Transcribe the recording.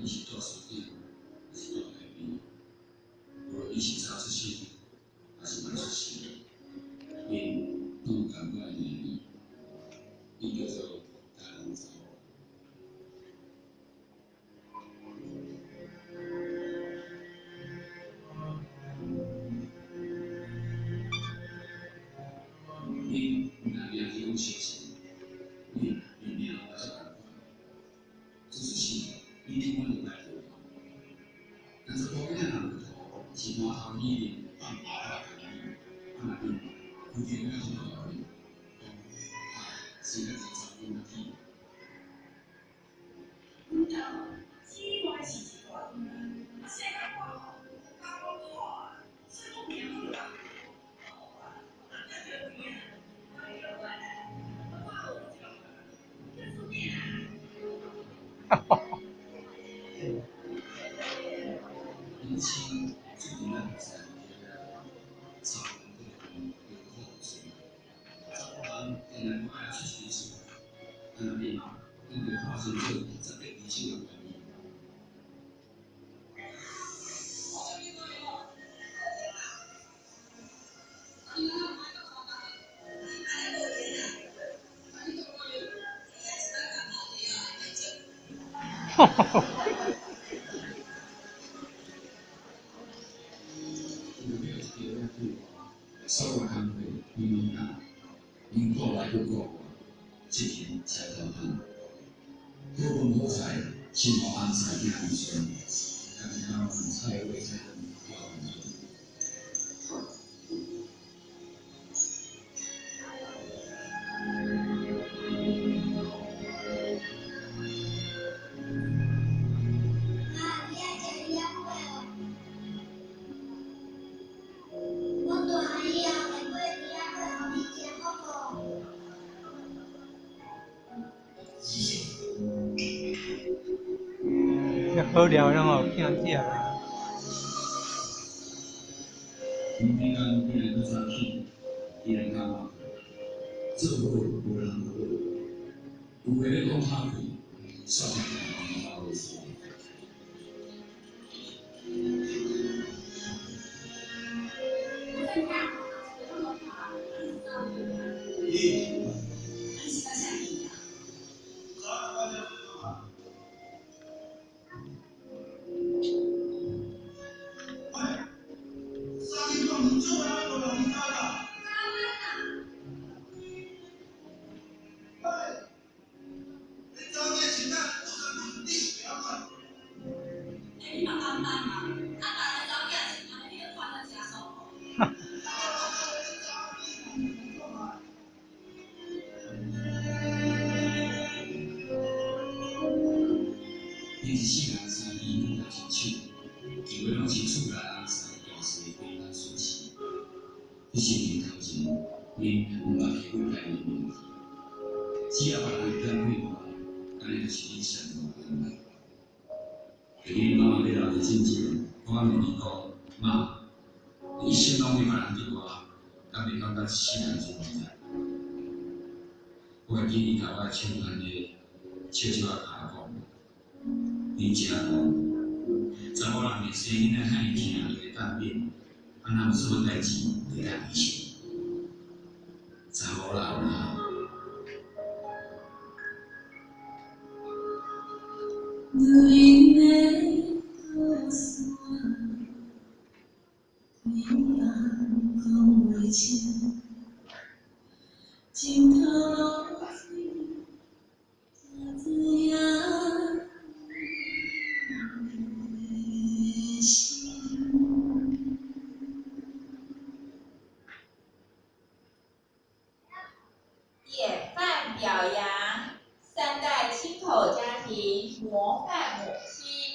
是住书店，还是住台边，无论你是早出生，还是晚出生，因拢有感觉的年龄，伊叫做大人查某。你若掠去讲实情，你明明我做感觉，就是你听我就来做。但是我跟人是满头意念，放爸爸给你，那你不见得很好的，是个正常问题。年轻最重要的是操人的人有后处，人天然不爱出去住，那你跟着发生这这个理性的问题。哈哈哈。所有工会民民党，因过来又过我，这天才到行。好风好彩，幸福安财变安顺，但是他们菜为菜的要很多。好料然后骗食啦。明天讲别人都生气，别人讲我，做好无人好，有话要讲拍开，煞听人讲我事。你是世人生意遇到亲手，结果拢是厝内人生大事为咱所持。你是年头前，你毋捌去过家己的问题，只要别人点配我，安尼就是你上大的问题。就你妈妈要留在真正，我问你讲，妈，你一生拢为别人对我，敢会感觉世人真无在？我会记你甲我的手安尼，笑笑啊甲我讲。你食饭，查某人连生囡仔遐尔疼都会当面，啊哪有什么代志会当牺牲？查某人啊，你的告诉我，你人讲袂清，镜头落水，才知影。典范表扬三代亲口家庭模范母亲。